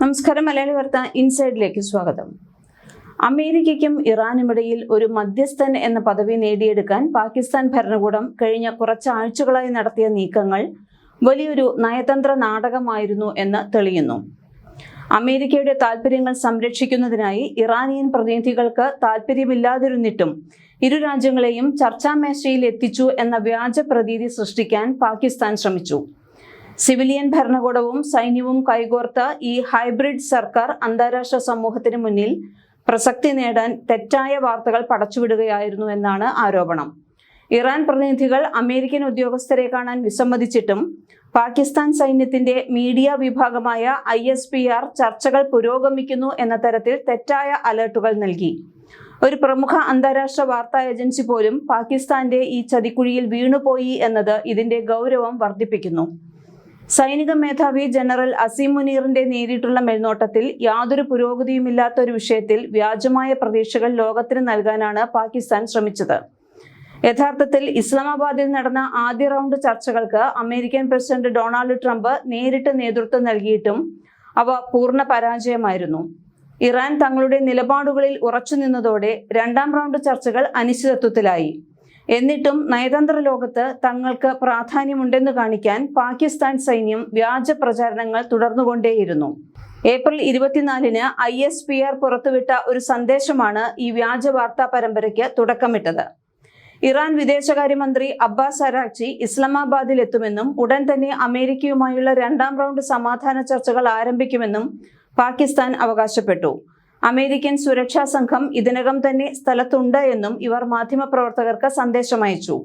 നമസ്കാരം. മലയാളി വാർത്ത ഇൻസൈഡിലേക്ക് സ്വാഗതം. അമേരിക്കയ്ക്കും ഇറാനുമിടയിൽ ഒരു മധ്യസ്ഥൻ എന്ന പദവി നേടിയെടുക്കാൻ പാകിസ്ഥാൻ ഭരണകൂടം കഴിഞ്ഞ കുറച്ചാഴ്ചകളായി നടത്തിയ നീക്കങ്ങൾ വലിയൊരു നയതന്ത്ര നാടകമായിരുന്നു എന്ന് തെളിയുന്നു. അമേരിക്കയുടെ താൽപര്യങ്ങൾ സംരക്ഷിക്കുന്നതിനായി ഇറാനിയൻ പ്രതിനിധികൾക്ക് താൽപര്യമില്ലാതിരുന്നിട്ടും ഇരു രാജ്യങ്ങളെയും ചർച്ചാമേശയിൽ എത്തിച്ചു എന്ന വ്യാജ പ്രതീതി സൃഷ്ടിക്കാൻ പാകിസ്ഥാൻ ശ്രമിച്ചു. സിവിലിയൻ ഭരണകൂടവും സൈന്യവും കൈകോർത്ത ഈ ഹൈബ്രിഡ് സർക്കാർ അന്താരാഷ്ട്ര സമൂഹത്തിന് മുന്നിൽ പ്രസക്തി നേടാൻ തെറ്റായ വാർത്തകൾ പടച്ചുവിടുകയായിരുന്നു എന്നാണ് ആരോപണം. ഇറാൻ പ്രതിനിധികൾ അമേരിക്കൻ ഉദ്യോഗസ്ഥരെ കാണാൻ വിസമ്മതിച്ചിട്ടും പാകിസ്ഥാൻ സൈന്യത്തിന്റെ മീഡിയ വിഭാഗമായ ISPR ചർച്ചകൾ പുരോഗമിക്കുന്നു എന്ന തരത്തിൽ തെറ്റായ അലർട്ടുകൾ നൽകി. ഒരു പ്രമുഖ അന്താരാഷ്ട്ര വാർത്താ ഏജൻസി പോലും പാകിസ്ഥാന്റെ ഈ ചതിക്കുഴിയിൽ വീണുപോയി എന്നത് ഇതിന്റെ ഗൗരവം വർദ്ധിപ്പിക്കുന്നു. സൈനിക മേധാവി ജനറൽ അസീം മുനീറിന്റെ നേരിട്ടുള്ള മേൽനോട്ടത്തിൽ യാതൊരു പുരോഗതിയുമില്ലാത്ത ഒരു വിഷയത്തിൽ വ്യാജമായ പ്രതീക്ഷകൾ ലോകത്തിന് നൽകാനാണ് പാകിസ്ഥാൻ ശ്രമിച്ചത്. യഥാർത്ഥത്തിൽ ഇസ്ലാമാബാദിൽ നടന്ന ആദ്യ റൗണ്ട് ചർച്ചകൾക്ക് അമേരിക്കൻ പ്രസിഡന്റ് ഡൊണാൾഡ് ട്രംപ് നേരിട്ട് നേതൃത്വം നൽകിയിട്ടും അവ പൂർണ്ണ പരാജയമായിരുന്നു. ഇറാൻ തങ്ങളുടെ നിലപാടുകളിൽ ഉറച്ചു നിന്നതോടെ രണ്ടാം റൗണ്ട് ചർച്ചകൾ അനിശ്ചിതത്വത്തിലായി. എന്നിട്ടും നയതന്ത്ര ലോകത്ത് തങ്ങൾക്ക് പ്രാധാന്യമുണ്ടെന്ന് കാണിക്കാൻ പാകിസ്ഥാൻ സൈന്യം വ്യാജ പ്രചാരണങ്ങൾ തുടർന്നുകൊണ്ടേയിരുന്നു. ഏപ്രിൽ 24-ന് ISPR പുറത്തുവിട്ട ഒരു സന്ദേശമാണ് ഈ വ്യാജ വാർത്താ പരമ്പരയ്ക്ക് തുടക്കമിട്ടത്. ഇറാൻ വിദേശകാര്യമന്ത്രി അബ്ബാസ് അരാഗ്ചി ഇസ്ലാമാബാദിൽ എത്തുമെന്നും ഉടൻ തന്നെ അമേരിക്കയുമായുള്ള രണ്ടാം റൗണ്ട് സമാധാന ചർച്ചകൾ ആരംഭിക്കുമെന്നും പാകിസ്ഥാൻ അവകാശപ്പെട്ടു. അമേരിക്കൻ സുരക്ഷാ സംഘം ഇതിനകം തന്നെ സ്ഥലത്തുണ്ട് എന്നും ഇവർ മാധ്യമപ്രവർത്തകർക്ക് സന്ദേശമയച്ചു.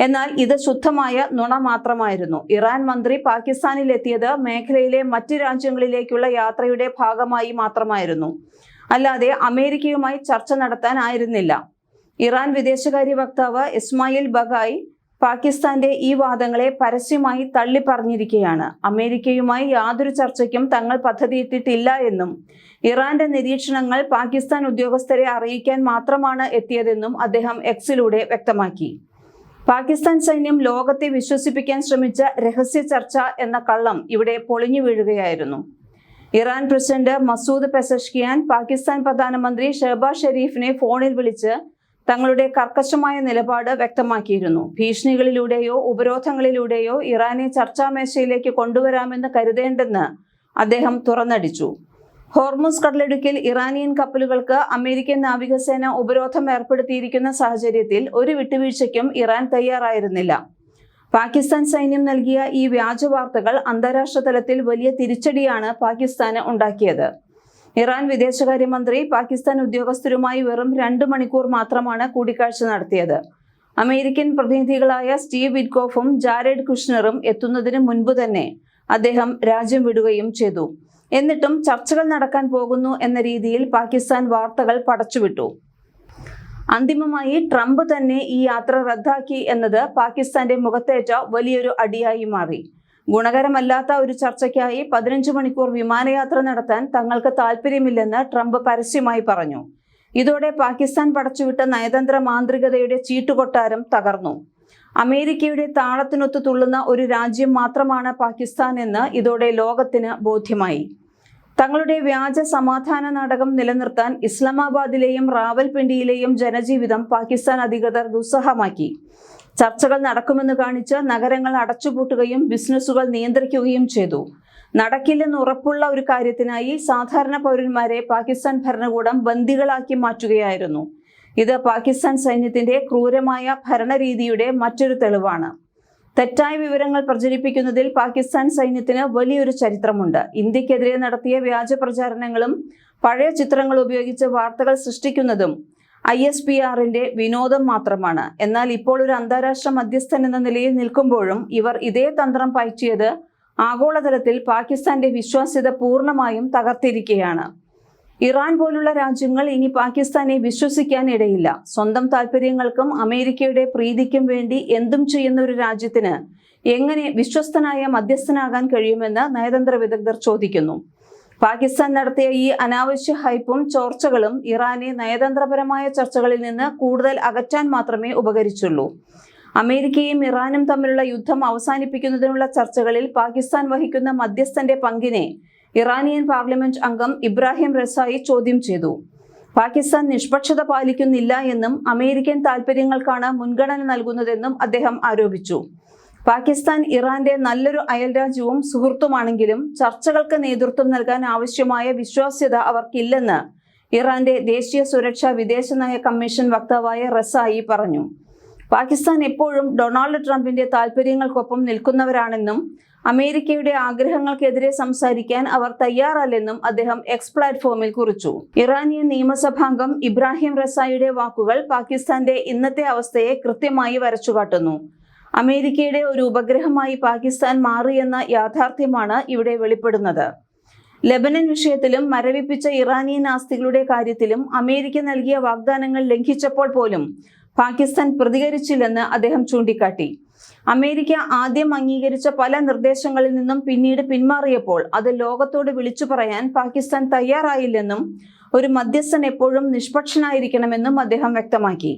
എന്നാൽ ഇത് ശുദ്ധമായ നുണ മാത്രമായിരുന്നു. ഇറാൻ മന്ത്രി പാകിസ്ഥാനിൽ എത്തിയത് മേഖലയിലെ മറ്റ് രാജ്യങ്ങളിലേക്കുള്ള യാത്രയുടെ ഭാഗമായി മാത്രമായിരുന്നു, അല്ലാതെ അമേരിക്കയുമായി ചർച്ച നടത്താനായിരുന്നില്ല. ഇറാൻ വിദേശകാര്യ വക്താവ് ഇസ്മായിൽ ബഗായി പാകിസ്ഥാന്റെ ഈ വാദങ്ങളെ പരസ്യമായി തള്ളിപ്പറഞ്ഞിരിക്കുകയാണ്. അമേരിക്കയുമായി യാതൊരു ചർച്ചയ്ക്കും തങ്ങൾ പദ്ധതിയിട്ടിട്ടില്ല എന്നും ഇറാന്റെ നിരീക്ഷണങ്ങൾ പാകിസ്ഥാൻ ഉദ്യോഗസ്ഥരെ അറിയിക്കാൻ മാത്രമാണ് എത്തിയതെന്നും അദ്ദേഹം എക്സിലൂടെ വ്യക്തമാക്കി. പാകിസ്ഥാൻ സൈന്യം ലോകത്തെ വിശ്വസിപ്പിക്കാൻ ശ്രമിച്ച രഹസ്യ ചർച്ച എന്ന കള്ളം ഇവിടെ പൊളിഞ്ഞു വീഴുകയായിരുന്നു. Iran president Masoud Pezeshkian Pakistan പ്രധാനമന്ത്രി ഷഹബാസ് ഷെരീഫിനെ ഫോണിൽ വിളിച്ച് തങ്ങളുടെ കർക്കശമായ നിലപാട് വ്യക്തമാക്കിയിരുന്നു. ഭീഷണികളിലൂടെയോ ഉപരോധങ്ങളിലൂടെയോ ഇറാനെ ചർച്ചാമേശയിലേക്ക് കൊണ്ടുവരാമെന്ന് കരുതേണ്ടെന്ന് അദ്ദേഹം തുറന്നടിച്ചു. ഹോർമുസ് കടലിടുക്കിൽ ഇറാനിയൻ കപ്പലുകൾക്ക് അമേരിക്കൻ നാവികസേന ഉപരോധം ഏർപ്പെടുത്തിയിരിക്കുന്ന സാഹചര്യത്തിൽ ഒരു വിട്ടുവീഴ്ചയ്ക്കും ഇറാൻ തയ്യാറായിരുന്നില്ല. പാകിസ്ഥാൻ സൈന്യം നൽകിയ ഈ വ്യാജ വാർത്തകൾ അന്താരാഷ്ട്ര തലത്തിൽ വലിയ തിരിച്ചടിയാണ് പാകിസ്ഥാന് ഉണ്ടാക്കിയത്. ഇറാൻ വിദേശകാര്യമന്ത്രി പാകിസ്ഥാൻ ഉദ്യോഗസ്ഥരുമായി വെറും 2 മണിക്കൂർ മാത്രമാണ് കൂടിക്കാഴ്ച നടത്തിയത്. അമേരിക്കൻ പ്രതിനിധികളായ സ്റ്റീവ് വിറ്റ്കോഫും ജാരഡ് കുഷ്നറും എത്തുന്നതിന് മുൻപ് തന്നെ അദ്ദേഹം രാജ്യം വിടുകയും ചെയ്തു. എന്നിട്ടും ചർച്ചകൾ നടക്കാൻ പോകുന്നു എന്ന രീതിയിൽ പാകിസ്ഥാൻ വാർത്തകൾ പടച്ചുവിട്ടു. അന്തിമമായി ട്രംപ് തന്നെ ഈ യാത്ര റദ്ദാക്കി എന്നത് പാകിസ്ഥാന്റെ മുഖത്തേറ്റ വലിയൊരു അടിയായി മാറി. ഗുണകരമല്ലാത്ത ഒരു ചർച്ചയ്ക്കായി 15 മണിക്കൂർ വിമാനയാത്ര നടത്താൻ തങ്ങൾക്ക് താല്പര്യമില്ലെന്ന് ട്രംപ് പരസ്യമായി പറഞ്ഞു. ഇതോടെ പാകിസ്ഥാൻ പടച്ചുവിട്ട നയതന്ത്ര മാന്ത്രികതയുടെ ചീട്ടുകൊട്ടാരം തകർന്നു. അമേരിക്കയുടെ താളത്തിനൊത്തു തുള്ളുന്ന ഒരു രാജ്യം മാത്രമാണ് പാകിസ്ഥാൻ എന്ന് ഇതോടെ ലോകത്തിന് ബോധ്യമായി. തങ്ങളുടെ വ്യാജ സമാധാന നാടകം നിലനിർത്താൻ ഇസ്ലാമാബാദിലെയും റാവൽപിണ്ടിയിലെയും ജനജീവിതം പാകിസ്ഥാൻ അധികൃതർ ദുസ്സഹമാക്കി. ചർച്ചകൾ നടക്കുമെന്ന് കാണിച്ച് നഗരങ്ങൾ അടച്ചുപൂട്ടുകയും ബിസിനസ്സുകൾ നിയന്ത്രിക്കുകയും ചെയ്തു. നടക്കില്ലെന്ന് ഉറപ്പുള്ള ഒരു കാര്യത്തിനായി സാധാരണ പൗരന്മാരെ പാകിസ്ഥാൻ ഭരണകൂടം ബന്ദികളാക്കി മാറ്റുകയായിരുന്നു. ഇത് പാകിസ്ഥാൻ സൈന്യത്തിന്റെ ക്രൂരമായ ഭരണരീതിയുടെ മറ്റൊരു തെളിവാണ്. തെറ്റായ വിവരങ്ങൾ പ്രചരിപ്പിക്കുന്നതിൽ പാകിസ്ഥാൻ സൈന്യത്തിന് വലിയൊരു ചരിത്രമുണ്ട്. ഇന്ത്യക്കെതിരെ നടത്തിയ വ്യാജ പ്രചാരണങ്ങളും പഴയ ചിത്രങ്ങൾ ഉപയോഗിച്ച് വാർത്തകൾ സൃഷ്ടിക്കുന്നതും ISPRന്റെ വിനോദം മാത്രമാണ്. എന്നാൽ ഇപ്പോൾ ഒരു അന്താരാഷ്ട്ര മധ്യസ്ഥൻ എന്ന നിലയിൽ നിൽക്കുമ്പോഴും ഇവർ ഇതേ തന്ത്രം പയറ്റിയത് ആഗോളതലത്തിൽ പാകിസ്ഥാന്റെ വിശ്വാസ്യത പൂർണ്ണമായും തകർത്തിരിക്കുകയാണ്. ഇറാൻ പോലുള്ള രാജ്യങ്ങൾ ഇനി പാകിസ്ഥാനെ വിശ്വസിക്കാൻ ഇടയില്ല. സ്വന്തം താല്പര്യങ്ങൾക്കും അമേരിക്കയുടെ പ്രീതിക്കും വേണ്ടി എന്തും ചെയ്യുന്ന ഒരു രാജ്യത്തിന് എങ്ങനെ വിശ്വസ്തനായ മധ്യസ്ഥനാകാൻ കഴിയുമെന്ന് നയതന്ത്ര വിദഗ്ധർ ചോദിക്കുന്നു. പാകിസ്ഥാൻ നടത്തിയ ഈ അനാവശ്യ ഹൈപ്പും ചോർച്ചകളും ഇറാനെ നയതന്ത്രപരമായ ചർച്ചകളിൽ നിന്ന് കൂടുതൽ അകറ്റാൻ മാത്രമേ ഉപകരിച്ചുള്ളൂ. അമേരിക്കയും ഇറാനും തമ്മിലുള്ള യുദ്ധം അവസാനിപ്പിക്കുന്നതിനുള്ള ചർച്ചകളിൽ പാകിസ്ഥാൻ വഹിക്കുന്ന മധ്യസ്ഥന്റെ പങ്കിനെ ഇറാനിയൻ പാർലമെന്റ് അംഗം ഇബ്രാഹിം റസായി ചോദ്യം ചെയ്തു. പാകിസ്ഥാൻ നിഷ്പക്ഷത പാലിക്കുന്നില്ല എന്നും അമേരിക്കൻ താൽപര്യങ്ങൾക്കാണ് മുൻഗണന നൽകുന്നതെന്നും അദ്ദേഹം ആരോപിച്ചു. പാകിസ്ഥാൻ ഇറാന്റെ നല്ലൊരു അയൽരാജ്യവും സുഹൃത്തുമാണെങ്കിലും ചർച്ചകൾക്ക് നേതൃത്വം നൽകാൻ ആവശ്യമായ വിശ്വാസ്യത അവർക്കില്ലെന്ന് ഇറാന്റെ ദേശീയ സുരക്ഷാ വിദേശനയ കമ്മീഷൻ വക്താവായ റസായി പറഞ്ഞു. പാകിസ്ഥാൻ എപ്പോഴും ഡൊണാൾഡ് ട്രംപിന്റെ താൽപര്യങ്ങൾക്കൊപ്പം നിൽക്കുന്നവരാണെന്നും അമേരിക്കയുടെ ആഗ്രഹങ്ങൾക്കെതിരെ സംസാരിക്കാൻ അവർ തയ്യാറല്ലെന്നും അദ്ദേഹം എക്സ് പ്ലാറ്റ്ഫോമിൽ കുറിച്ചു. ഇറാനിയൻ നിയമസഭാംഗം ഇബ്രാഹിം റസായിയുടെ വാക്കുകൾ പാകിസ്ഥാന്റെ ഇന്നത്തെ അവസ്ഥയെ കൃത്യമായി വരച്ചുകാട്ടുന്നു. അമേരിക്കയുടെ ഒരു ഉപഗ്രഹമായി പാകിസ്ഥാൻ മാറിയെന്ന യാഥാർത്ഥ്യമാണ് ഇവിടെ വെളിപ്പെടുന്നത്. ലെബനൻ വിഷയത്തിലും മരവിപ്പിച്ച ഇറാനിയൻ ആസ്തികളുടെ കാര്യത്തിലും അമേരിക്ക നൽകിയ വാഗ്ദാനങ്ങൾ ലംഘിച്ചപ്പോൾ പോലും പാകിസ്ഥാൻ പ്രതികരിച്ചില്ലെന്ന് അദ്ദേഹം ചൂണ്ടിക്കാട്ടി. അമേരിക്ക ആദ്യം അംഗീകരിച്ച പല നിർദ്ദേശങ്ങളിൽ നിന്നും പിന്നീട് പിന്മാറിയപ്പോൾ അത് ലോകത്തോട് വിളിച്ചു പറയാൻ പാകിസ്ഥാൻ തയ്യാറായില്ലെന്നും ഒരു മധ്യസ്ഥൻ എപ്പോഴും നിഷ്പക്ഷനായിരിക്കണമെന്നും അദ്ദേഹം വ്യക്തമാക്കി.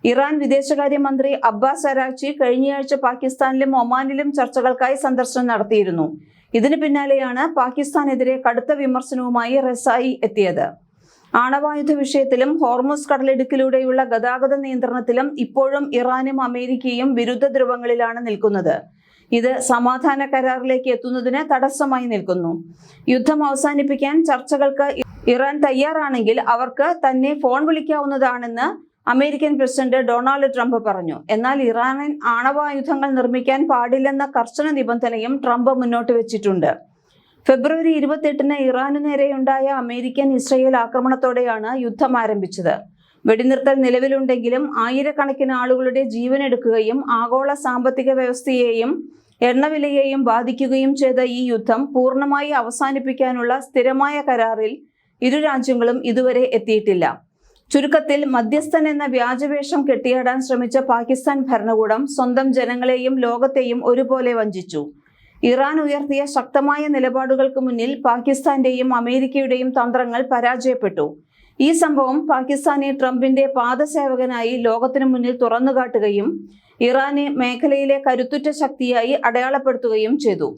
ഇറാൻ വിദേശകാര്യമന്ത്രി അബ്ബാസ് അരാക്ചി കഴിഞ്ഞയാഴ്ച പാകിസ്ഥാനിലും ഒമാനിലും ചർച്ചകൾക്കായി സന്ദർശനം നടത്തിയിരുന്നു. ഇതിന് പിന്നാലെയാണ് പാകിസ്ഥാനെതിരെ കടുത്ത വിമർശനവുമായി റസായി എത്തിയത്. ആണവായുധ വിഷയത്തിലും ഹോർമുസ് കടലിടുക്കിലൂടെയുള്ള ഗതാഗത നിയന്ത്രണത്തിലും ഇപ്പോഴും ഇറാനും അമേരിക്കയും വിരുദ്ധ ധ്രുവങ്ങളിലാണ് നിൽക്കുന്നത്. ഇത് സമാധാന കരാറിലേക്ക് എത്തുന്നതിന് തടസ്സമായി നിൽക്കുന്നു. യുദ്ധം അവസാനിപ്പിക്കാൻ ചർച്ചകൾക്ക് ഇറാൻ തയ്യാറാണെങ്കിൽ അവർക്ക് തന്നെ ഫോൺ വിളിക്കാവുന്നതാണെന്ന് അമേരിക്കൻ പ്രസിഡന്റ് ഡൊണാൾഡ് ട്രംപ് പറഞ്ഞു. എന്നാൽ ഇറാനിൽ ആണവായുധങ്ങൾ നിർമ്മിക്കാൻ പാടില്ലെന്ന കർശന നിബന്ധനയും ട്രംപ് മുന്നോട്ട് വെച്ചിട്ടുണ്ട്. ഫെബ്രുവരി 28-ന് ഇറാനു നേരെയുണ്ടായ അമേരിക്കൻ ഇസ്രയേൽ ആക്രമണത്തോടെയാണ് യുദ്ധം ആരംഭിച്ചത്. വെടിനിർത്തൽ നിലവിലുണ്ടെങ്കിലും ആയിരക്കണക്കിന് ആളുകളുടെ ജീവനെടുക്കുകയും ആഗോള സാമ്പത്തിക വ്യവസ്ഥയെയും എണ്ണവിലയെയും ബാധിക്കുകയും ചെയ്ത ഈ യുദ്ധം പൂർണ്ണമായി അവസാനിപ്പിക്കാനുള്ള സ്ഥിരമായ കരാറിൽ ഇരു രാജ്യങ്ങളും ഇതുവരെ എത്തിയിട്ടില്ല. ചുരുക്കത്തിൽ മധ്യസ്ഥൻ എന്ന വ്യാജവേഷം കെട്ടിയാടാൻ ശ്രമിച്ച പാകിസ്ഥാൻ ഭരണകൂടം സ്വന്തം ജനങ്ങളെയും ലോകത്തെയും ഒരുപോലെ വഞ്ചിച്ചു. ഇറാൻ ഉയർത്തിയ ശക്തമായ നിലപാടുകൾക്ക് മുന്നിൽ പാകിസ്ഥാന്റെയും അമേരിക്കയുടെയും തന്ത്രങ്ങൾ പരാജയപ്പെട്ടു. ഈ സംഭവം പാകിസ്ഥാനെ ട്രംപിന്റെ പാദസേവകനായി ലോകത്തിനു മുന്നിൽ തുറന്നുകാട്ടുകയും ഇറാനെ മേഖലയിലെ കരുത്തുറ്റ ശക്തിയായി അടയാളപ്പെടുത്തുകയും ചെയ്തു.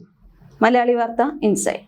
മലയാളി വാർത്ത ഇൻസൈഡ്.